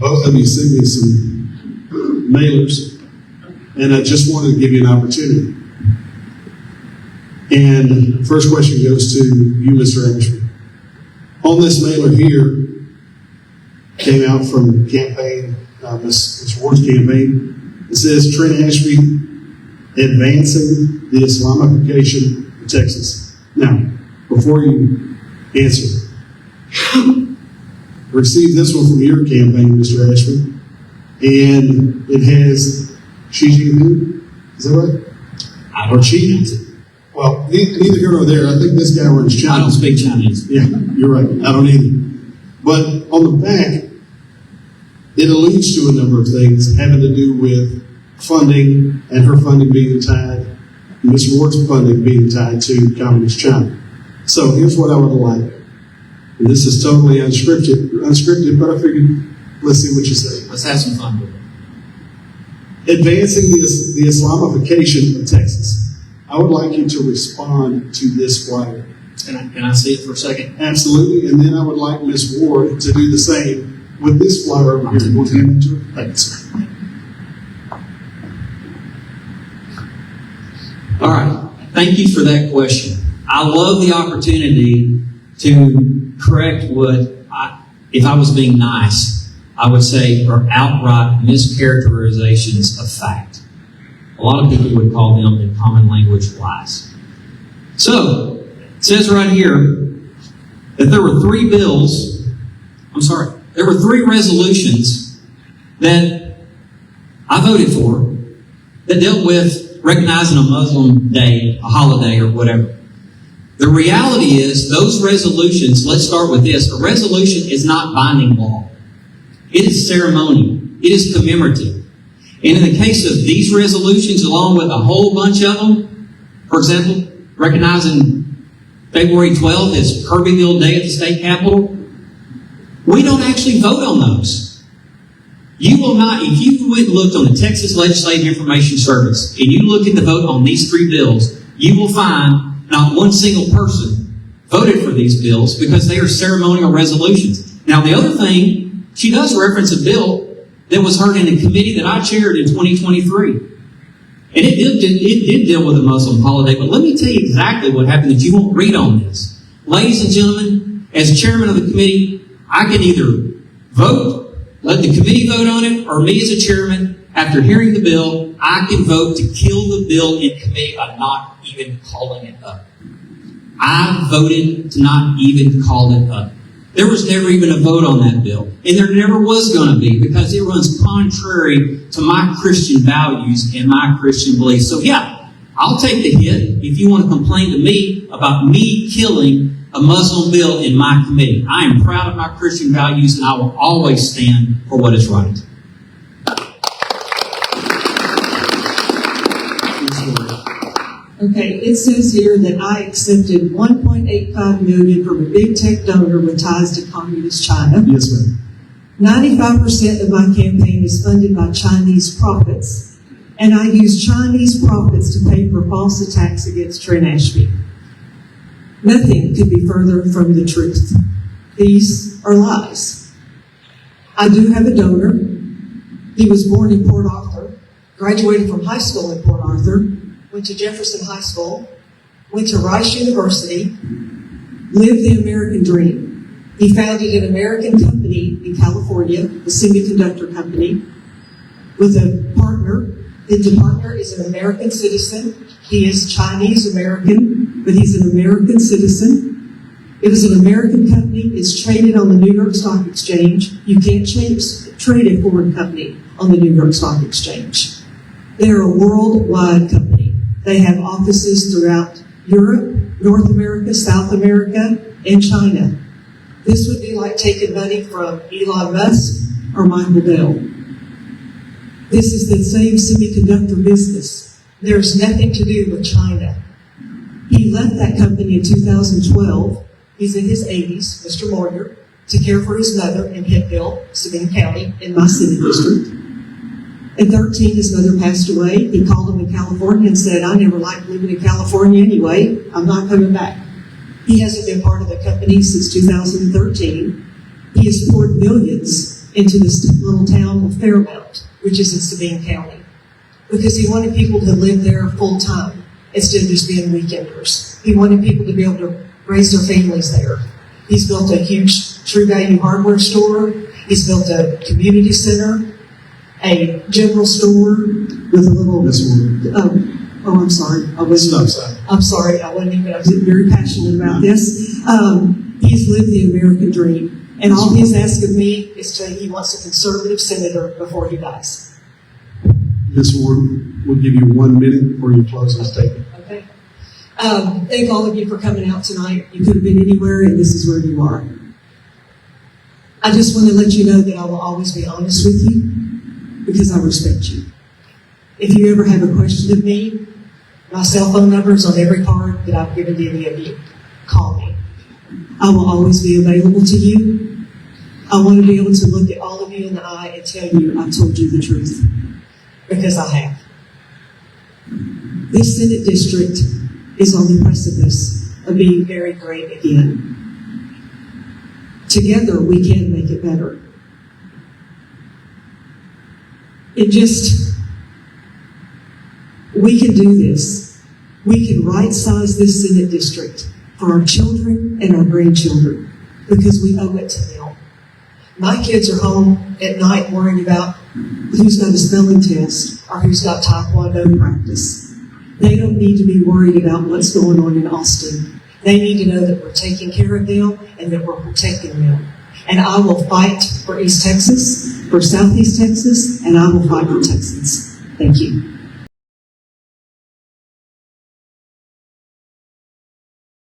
both of you sent me some mailers, and I just wanted to give you an opportunity. And the first question goes to you, Mr. Ashby. On this mailer here, came out from campaign, Ms. Ward's campaign. It says Trent Ashby advancing the Islamification of Texas. Now, before you answer, received this one from your campaign, Mr. Ashby, and it has Xi Jinping. Is that right? Or Xi? Well, neither here nor there. I think this guy runs China. I don't speak Chinese. Yeah, you're right. I don't either. But on the back, it alludes to a number of things having to do with funding and her funding being tied, Ms. Ward's funding being tied to Communist China. So here's what I would like. And this is totally unscripted, but I figured, let's see what you say. Let's have some fun with it. Advancing the Islamification of Texas. I would like you to respond to this flyer. Can I see it for a second? Absolutely, and then I would like Ms. Ward to do the same with this flyer over here. We'll hand it to her. Thank you, sir. All right. Thank you for that question. I love the opportunity to correct if I was being nice, I would say are outright mischaracterizations of fact. A lot of people would call them, in common language, lies. So, it says right here that there were three resolutions that I voted for that dealt with recognizing a Muslim day, a holiday, or whatever. The reality is, those resolutions, let's start with this, a resolution is not binding law. It is ceremonial. It is commemorative. And in the case of these resolutions, along with a whole bunch of them, for example, recognizing February 12th as Kirbyville Day at the state capitol, we don't actually vote on those. You will not, if you went and looked on the Texas Legislative Information Service and you look at the vote on these three bills, you will find not one single person voted for these bills because they are ceremonial resolutions. Now, the other thing, she does reference a bill that was heard in a committee that I chaired in 2023. And it did deal with a Muslim holiday, but let me tell you exactly what happened that you won't read on this. Ladies and gentlemen, as chairman of the committee, I can either vote, let the committee vote on it, or me as a chairman, after hearing the bill, I can vote to kill the bill in committee by not even calling it up. I voted to not even call it up. There was never even a vote on that bill. And there never was going to be because it runs contrary to my Christian values and my Christian beliefs. So yeah, I'll take the hit if you want to complain to me about me killing a Muslim bill in my committee. I am proud of my Christian values and I will always stand for what is right. Okay, it says here that I accepted $1.85 million from a big tech donor with ties to Communist China. Yes, ma'am. 95% of my campaign is funded by Chinese profits, and I use Chinese profits to pay for false attacks against Trent Ashby. Nothing could be further from the truth. These are lies. I do have a donor. He was born in Port Arthur, graduated from high school in Port Arthur, went to Jefferson High School, went to Rice University, lived the American dream. He founded an American company in California, a semiconductor company, with a partner. The partner is an American citizen. He is Chinese American, but he's an American citizen. It was an American company. It's traded on the New York Stock Exchange. You can't trade a foreign company on the New York Stock Exchange. They're a worldwide company. They have offices throughout Europe, North America, South America, and China. This would be like taking money from Elon Musk or Michael Bell. This is the same semiconductor business. There's nothing to do with China. He left that company in 2012. He's in his 80s, Mr. Moyer, to care for his mother in Hickville, Sabine County, in my city district. At 13, his mother passed away. He called him in California and said, I never liked living in California anyway. I'm not coming back. He hasn't been part of the company since 2013. He has poured millions into this little town of Fairmount, which is in Sabine County, because he wanted people to live there full time instead of just being weekenders. He wanted people to be able to raise their families there. He's built a huge True Value hardware store. He's built a community center, a general store with a little. Miss Ward. I'm sorry. I wasn't. I'm sorry. I wasn't even. I was very passionate about this. He's lived the American dream, and all he's asked of me is he wants a conservative senator before he dies. Ms. Ward, we'll give you 1 minute for your closing statement. Okay. Thank all of you for coming out tonight. You could have been anywhere, and this is where you are. I just want to let you know that I will always be honest with you because I respect you. If you ever have a question of me, my cell phone number is on every card that I've given to any of you. Call me. I will always be available to you. I want to be able to look at all of you in the eye and tell you I've told you the truth, because I have. This Senate district is on the precipice of being very great again. Together, we can make it better. We can do this. We can right-size this Senate district for our children and our grandchildren because we owe it to them. My kids are home at night worrying about who's got a spelling test or who's got Taekwondo practice. They don't need to be worried about what's going on in Austin. They need to know that we're taking care of them and that we're protecting them. And I will fight for East Texas, for Southeast Texas, and I will fight for Texans. Thank you.